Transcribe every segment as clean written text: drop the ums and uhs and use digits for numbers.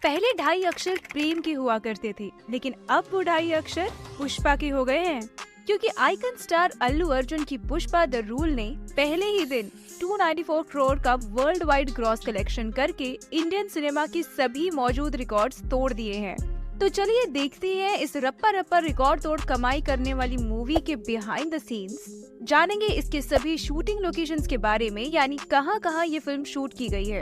पहले 2.5 अक्षर प्रेम के हुआ करते थे, लेकिन अब वो 2.5 अक्षर पुष्पा के हो गए हैं, क्योंकि आइकन स्टार अल्लू अर्जुन की पुष्पा द रूल ने पहले ही दिन 294 करोड़ का वर्ल्ड वाइड ग्रॉस कलेक्शन करके इंडियन सिनेमा की सभी मौजूद रिकॉर्ड्स तोड़ दिए हैं। तो चलिए देखते हैं इस रप्पा रप्पा रिकॉर्ड तोड़ कमाई करने वाली मूवी के बिहाइंड द सीन्स। जानेंगे इसके सभी शूटिंग लोकेशंस के बारे में, यानी कहां-कहां ये फिल्म शूट की गई है।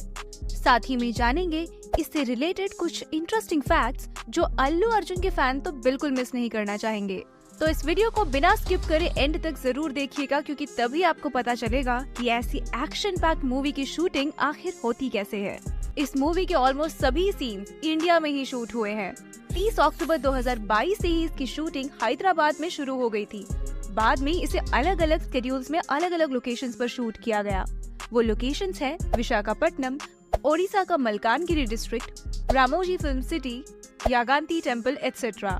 साथ ही में जानेंगे इससे रिलेटेड कुछ इंटरेस्टिंग फैक्ट्स जो अल्लू अर्जुन के फैन तो बिल्कुल मिस नहीं करना चाहेंगे। तो इस वीडियो को बिना स्किप करे एंड तक जरूर देखिएगा, क्योंकि तभी आपको पता चलेगा कि ऐसी एक्शन पैक्ड मूवी की शूटिंग आखिर होती कैसे है। इस मूवी के ऑलमोस्ट सभी सीन्स इंडिया में ही शूट हुए हैं। 30 अक्टूबर 2022 से ही इसकी शूटिंग हैदराबाद में शुरू हो गई थी। बाद में इसे अलग अलग स्केड्यूल्स में अलग अलग लोकेशंस पर शूट किया गया। वो लोकेशंस हैं विशाखापट्टनम, ओडिशा का Malkangiri district, Ramoji film city, Yaganti temple etcetera.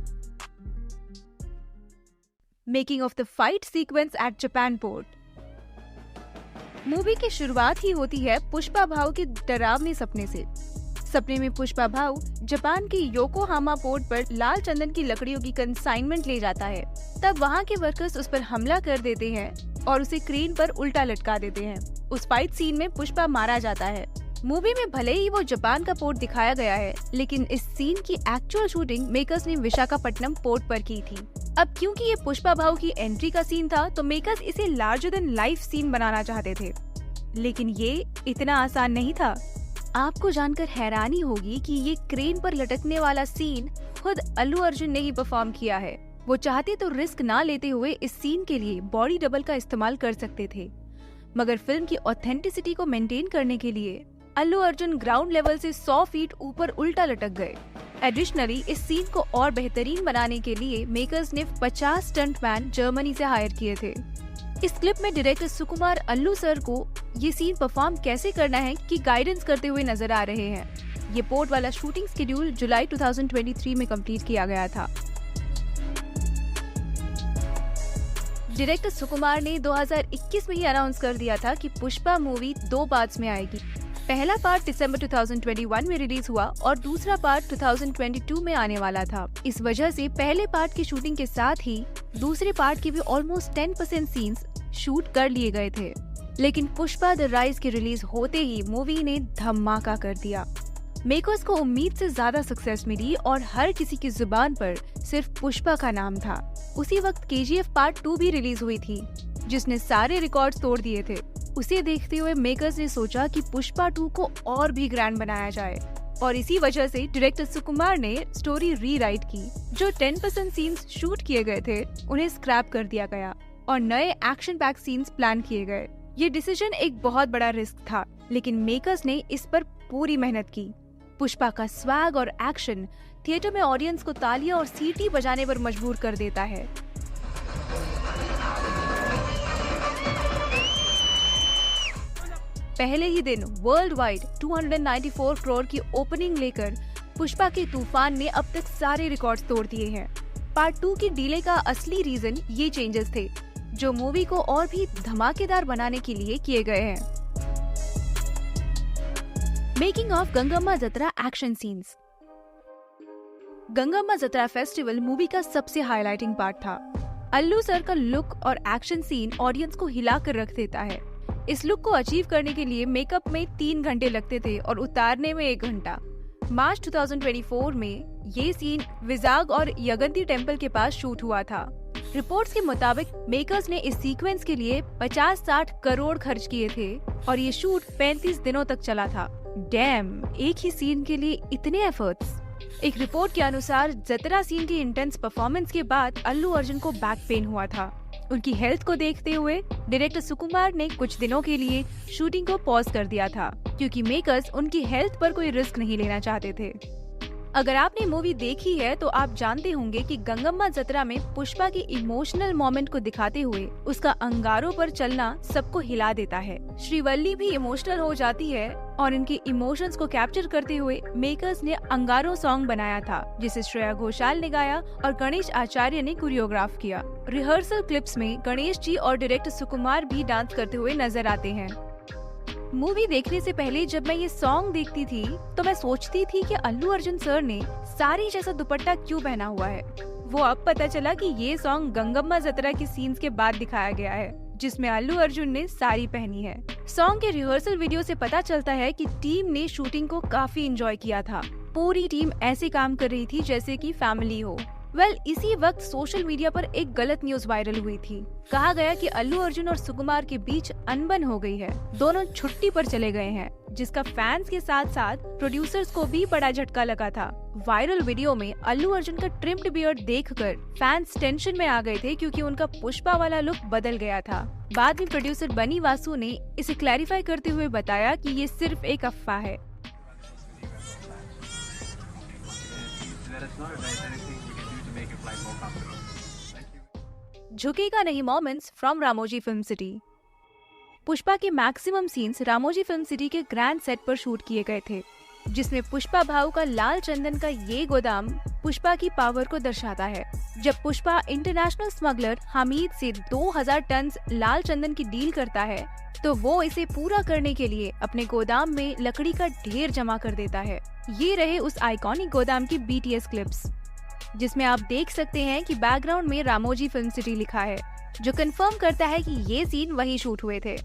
Making of the fight sequence at Japan port. Movie की शुरुआत ही होती है पुष्पा भाऊ के डरावने सपने से। सपने में पुष्पा भाऊ जापान के योकोहामा पोर्ट पर लाल चंदन की लकड़ियों की कंसाइनमेंट ले जाता है। तब वहाँ के वर्कर्स उस पर हमला कर देते हैं और उसे क्रेन पर उल्टा लटका देते हैं। उस फाइट सीन में पुष्पा मारा जाता है। मूवी में भले ही वो जापान का पोर्ट दिखाया गया है, लेकिन इस सीन की एक्चुअल शूटिंग मेकर्स ने विशाखापट्टनम पोर्ट पर की थी। अब क्योंकि ये पुष्पा भाऊ की एंट्री का सीन था, तो मेकर्स इसे लार्जर देन लाइफ सीन बनाना चाहते थे, लेकिन ये इतना आसान नहीं था। आपको जानकर हैरानी होगी कि ये क्रेन पर लटकने वाला सीन खुद अल्लू अर्जुन ने ही परफॉर्म किया है। वो चाहते तो रिस्क ना लेते हुए इस सीन के लिए बॉडी डबल का इस्तेमाल कर सकते थे, मगर फिल्म की ऑथेंटिसिटी को मेंटेन करने के लिए अल्लू अर्जुन ग्राउंड लेवल से 100 फीट ऊपर उल्टा लटक गए। एडिशनली इस सीन को और बेहतरीन बनाने के लिए मेकर्स ने 50 स्टंटमैन जर्मनी से हायर किए थे। इस क्लिप में डायरेक्टर सुकुमार अल्लू सर को ये सीन परफॉर्म कैसे करना है कि गाइडेंस करते हुए नजर आ रहे हैं। ये पोर्ट वाला शूटिंग शेड्यूल जुलाई 2023 में कंप्लीट किया गया था। डायरेक्टर सुकुमार ने 2021 में ही अनाउंस कर दिया था कि पुष्पा मूवी 2 पार्ट्स में आएगी। पहला पार्ट दिसंबर 2021 में रिलीज हुआ और दूसरा पार्ट 2022 में आने वाला था। इस वजह से पहले पार्ट की शूटिंग के साथ ही दूसरे पार्ट के भी ऑलमोस्ट 10% सीन्स शूट कर लिए गए थे। लेकिन पुष्पा द राइज के रिलीज होते ही मूवी ने धमाका कर दिया। मेकर्स को उम्मीद से ज्यादा सक्सेस मिली और हर किसी की जुबान पर सिर्फ पुष्पा का नाम था। उसी वक्त KGF पार्ट 2 भी रिलीज हुई थी, जिसने सारे रिकॉर्ड्स तोड़ दिए थे। उसे देखते हुए मेकर्स ने सोचा कि पुष्पा 2 को और भी ग्रैंड बनाया जाए, और इसी वजह से डायरेक्टर सुकुमार ने स्टोरी रीराइट की। जो 10% सीन्स शूट किए गए थे उन्हें स्क्रैप कर दिया गया और नए एक्शन पैक सीन्स प्लान किए गए। ये डिसीजन एक बहुत बड़ा रिस्क था, लेकिन मेकर्स ने इस पर पूरी मेहनत की। पुष्पा का स्वैग और एक्शन थिएटर में ऑडियंस को तालियां और सीटी बजाने पर मजबूर कर देता है। पहले ही दिन वर्ल्ड वाइड 294 करोड़ की ओपनिंग लेकर पुष्पा के तूफान ने अब तक सारे रिकॉर्ड्स तोड़ दिए हैं। पार्ट 2 की डिले का असली रीजन ये चेंजेस थे, जो मूवी को और भी धमाकेदार बनाने के लिए किए गए हैं। Making of Gangamma Jatara action scenes. Gangamma Jatara festival movie का सबसे हाईलाइटिंग पार्ट था। अल्लू सर का लुक और एक्शन सीन ऑडियंस को हिला कर रख देता है। इस लुक को अचीव करने के लिए मेकअप में 3 घंटे लगते थे और उतारने में 1 घंटा। मार्च 2024 में ये सीन विजाग और यगंती टेम्पल के पास शूट हुआ था। रिपोर्ट्स के मुताबिक मेकर्स ने इस सीक्वेंस के लिए 50-60 करोड़ खर्च किए थे और ये शूट 35 दिनों तक चला था। डैम, एक ही सीन के लिए इतने एफर्ट्स। एक रिपोर्ट के अनुसार जतरा सीन की इंटेंस परफॉर्मेंस के बाद अल्लू अर्जुन को बैक पेन हुआ था। उनकी हेल्थ को देखते हुए डायरेक्टर सुकुमार ने कुछ दिनों के लिए शूटिंग को पॉज कर दिया था, क्योंकि मेकर्स उनकी हेल्थ पर कोई रिस्क नहीं लेना चाहते थे। अगर आपने मूवी देखी है तो आप जानते होंगे कि गंगम्मा जतरा में पुष्पा की इमोशनल मोमेंट को दिखाते हुए उसका अंगारों पर चलना सबको हिला देता है। श्रीवल्ली भी इमोशनल हो जाती है और इनके इमोशंस को कैप्चर करते हुए मेकर्स ने अंगारो सॉन्ग बनाया था, जिसे श्रेया घोषाल ने गाया और गणेश आचार्य ने कोरियोग्राफ किया। रिहर्सल क्लिप्स में गणेश जी और डायरेक्टर सुकुमार भी डांस करते हुए नजर आते हैं। मूवी देखने से पहले जब मैं ये सॉन्ग देखती थी तो मैं सोचती थी कि अल्लू अर्जुन सर ने साड़ी जैसा दुपट्टा क्यों पहना हुआ है। वो अब पता चला कि ये सॉन्ग गंगम्मा जतरा की सीन्स के बाद दिखाया गया है, जिसमें अल्लू अर्जुन ने साड़ी पहनी है। सॉन्ग के रिहर्सल वीडियो से पता चलता है कि टीम ने शूटिंग को काफी एंजॉय किया था। पूरी टीम ऐसे काम कर रही थी जैसे कि फैमिली हो। इसी वक्त सोशल मीडिया पर एक गलत न्यूज वायरल हुई थी। कहा गया कि अल्लू अर्जुन और सुकुमार के बीच अनबन हो गई है, दोनों छुट्टी पर चले गए हैं, जिसका फैंस के साथ साथ प्रोड्यूसर्स को भी बड़ा झटका लगा था। वायरल वीडियो में अल्लू अर्जुन का ट्रिम्ड बियर्ड देखकर फैंस टेंशन में आ गए थे क्योंकि उनका पुष्पा वाला लुक बदल गया था। बाद में प्रोड्यूसर बनी वासु ने इसे क्लैरिफाई करते हुए बताया कि ये सिर्फ एक अफवाह है। झुकेगा नहीं moments from Ramoji film city. Pushpa के maximum scenes Ramoji film city के ग्रैंड सेट पर शूट किए गए थे, जिसमें पुष्पा भाऊ का लाल चंदन का ये गोदाम पुष्पा की पावर को दर्शाता है। जब पुष्पा इंटरनेशनल स्मगलर हामिद से 2000 टन लाल चंदन की डील करता है तो वो इसे पूरा करने के लिए अपने गोदाम में लकड़ी का ढेर जमा कर देता है। ये रहे उस आइकॉनिक गोदाम की BTS क्लिप्स, जिसमें आप देख सकते हैं कि बैकग्राउंड में रामोजी फिल्म सिटी लिखा है, जो कंफर्म करता है कि ये सीन वहीं शूट हुए थे।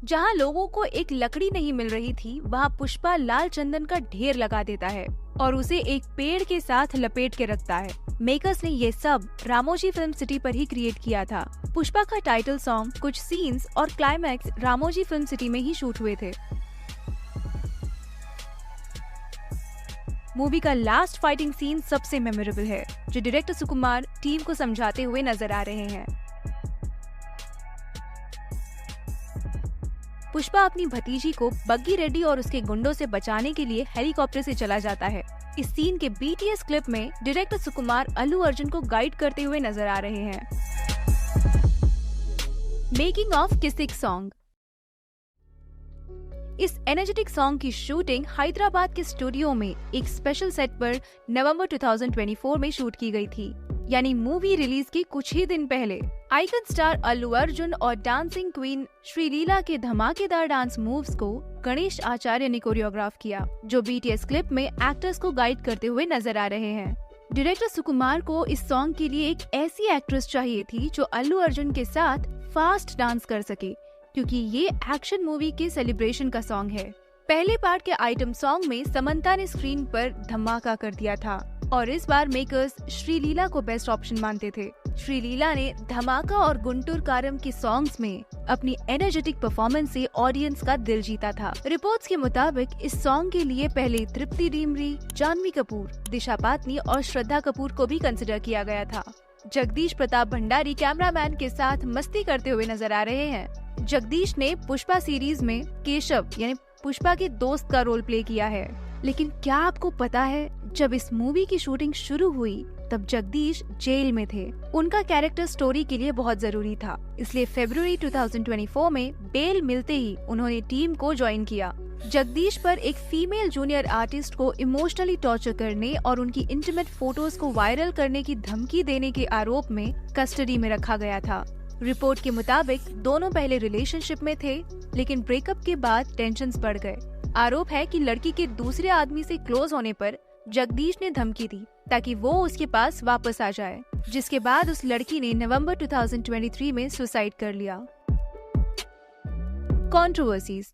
जहां लोगों को एक लकड़ी नहीं मिल रही थी, वहां पुष्पा लाल चंदन का ढेर लगा देता है और उसे एक पेड़ के साथ लपेट के रखता है। मेकर्स ने ये सब रामोजी फिल्म सिटी पर ही क्रिएट किया था। पुष्पा का टाइटल सॉन्ग, कुछ सीन्स और क्लाइमैक्स रामोजी फिल्म सिटी में ही शूट हुए थे। मूवी का लास्ट फाइटिंग सीन सबसे मेमोरेबल है, जो डायरेक्टर सुकुमार टीम को समझाते हुए नजर आ रहे हैं। पुष्पा अपनी भतीजी को बग्गी रेड्डी और उसके गुंडों से बचाने के लिए हेलीकॉप्टर से चला जाता है। इस सीन के BTS क्लिप में डायरेक्टर सुकुमार अल्लू अर्जुन को गाइड करते हुए नजर आ रहे हैं। Making of Kissik song. इस एनर्जेटिक सॉन्ग की शूटिंग हैदराबाद के स्टूडियो में एक स्पेशल सेट पर नवंबर 2024 में शूट की गई थी, यानी मूवी रिलीज के कुछ ही दिन पहले। आइकन स्टार अल्लू अर्जुन और डांसिंग क्वीन श्रीलीला के धमाकेदार डांस मूव्स को गणेश आचार्य ने कोरियोग्राफ किया, जो BTS क्लिप में एक्टर्स को गाइड करते हुए नजर आ रहे हैं। डायरेक्टर सुकुमार को इस सॉन्ग के लिए एक ऐसी एक्ट्रेस चाहिए थी जो अल्लू अर्जुन के साथ फास्ट डांस कर सके, क्योंकि ये एक्शन मूवी के सेलिब्रेशन का सॉन्ग है। पहले पार्ट के आइटम सॉन्ग में समंता ने स्क्रीन पर धमाका कर दिया था और इस बार मेकर्स श्रीलीला को बेस्ट ऑप्शन मानते थे। श्रीलीला ने धमाका और गुंटूर कारम के सॉन्ग्स में अपनी एनर्जेटिक परफॉर्मेंस से ऑडियंस का दिल जीता था। रिपोर्ट्स के मुताबिक इस सॉन्ग के लिए पहले तृप्ति डिमरी, जानवी कपूर, दिशा पाटनी और श्रद्धा कपूर को भी कंसिडर किया गया था। जगदीश प्रताप भंडारी कैमरामैन के साथ मस्ती करते हुए नजर आ रहे हैं। जगदीश ने पुष्पा सीरीज में केशव यानी पुष्पा के दोस्त का रोल प्ले किया है। लेकिन क्या आपको पता है, जब इस मूवी की शूटिंग शुरू हुई तब जगदीश जेल में थे। उनका कैरेक्टर स्टोरी के लिए बहुत जरूरी था, इसलिए फरवरी 2024 में बेल मिलते ही उन्होंने टीम को ज्वाइन किया। जगदीश पर एक फीमेल जूनियर आर्टिस्ट को इमोशनली टॉर्चर करने और उनकी इंटीमेट फोटोज को वायरल करने की धमकी देने के आरोप में कस्टडी में रखा गया था। रिपोर्ट के मुताबिक दोनों पहले रिलेशनशिप में थे, लेकिन ब्रेकअप के बाद टेंशन्स बढ़ गए। आरोप है कि लड़की के दूसरे आदमी से क्लोज होने पर जगदीश ने धमकी दी ताकि वो उसके पास वापस आ जाए, जिसके बाद उस लड़की ने नवंबर 2023 में सुसाइड कर लिया। कंट्रोवर्सीज।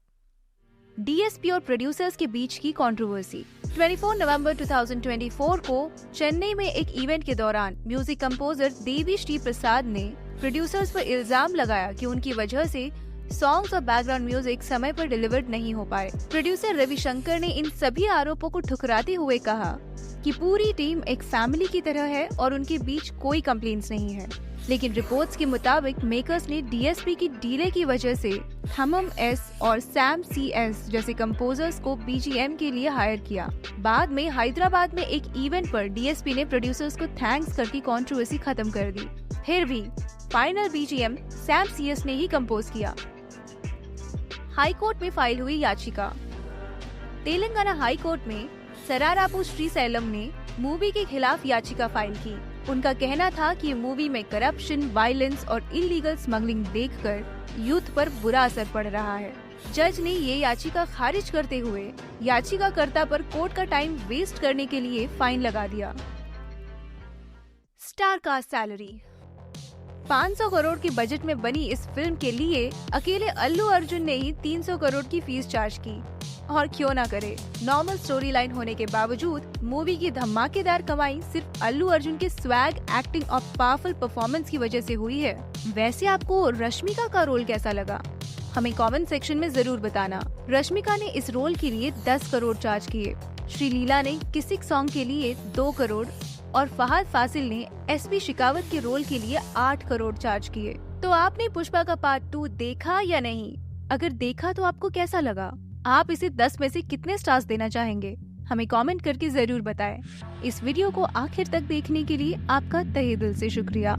DSP और प्रोड्यूसर्स के बीच की कंट्रोवर्सी। 24 नवंबर 2024 को चेन्नई में एक इवेंट के दौरान म्यूजिक कंपोजर देवी श्री प्रसाद ने प्रोड्यूसर्स पर इल्जाम लगाया कि उनकी वजह से सॉन्ग्स और बैकग्राउंड म्यूजिक समय पर डिलीवर्ड नहीं हो पाए। प्रोड्यूसर रविशंकर ने इन सभी आरोपों को ठुकराते हुए कहा कि पूरी टीम एक फैमिली की तरह है और उनके बीच कोई कंप्लेंट्स नहीं है। लेकिन रिपोर्ट्स के मुताबिक मेकर्स ने DSP की डीले की वजह से हमम S और सैम CS जैसे कंपोजर्स को BGM के लिए हायर किया। बाद में हैदराबाद में एक इवेंट पर DSP ने प्रोड्यूसर्स को थैंक्स करके कंट्रोवर्सी खत्म कर दी। फिर भी फाइनल BGM सैम CS ने ही कंपोज किया। हाई कोर्ट में फाइल हुई याचिका। तेलंगाना हाई कोर्ट में सरारापू श्रीसैलम ने मूवी के खिलाफ याचिका फाइल की। उनका कहना था कि मूवी में करप्शन, वायलेंस और इलीगल स्मगलिंग देखकर यूथ पर बुरा असर पड़ रहा है। जज ने ये याचिका खारिज करते हुए याचिकाकर्ता पर कोर्ट का टाइम वेस्ट करने के लिए फाइन लगा दिया। Star cast salary. 500 करोड़ के बजट में बनी इस फिल्म के लिए अकेले अल्लू अर्जुन ने ही 300 करोड़ की फीस चार्ज की। और क्यों ना करे, नॉर्मल स्टोरी लाइन होने के बावजूद मूवी की धमाकेदार कमाई सिर्फ अल्लू अर्जुन के स्वैग, एक्टिंग और पावरफुल परफॉर्मेंस की वजह से हुई है। वैसे आपको रश्मिका का रोल कैसा लगा? हमें कमेंट सेक्शन में जरूर बताना। रश्मिका ने इस रोल के लिए 10 करोड़ चार्ज किए, श्रीलीला ने किसिक सॉन्ग के लिए 2 करोड़ और फहद फासिल ने एसपी शिकावत के रोल के लिए 8 करोड़ चार्ज किए। तो आपने पुष्पा का पार्ट 2 देखा या नहीं? अगर देखा तो आपको कैसा लगा? आप इसे 10 में से कितने स्टार्स देना चाहेंगे? हमें कमेंट करके जरूर बताएं। इस वीडियो को आखिर तक देखने के लिए आपका तहे दिल से शुक्रिया।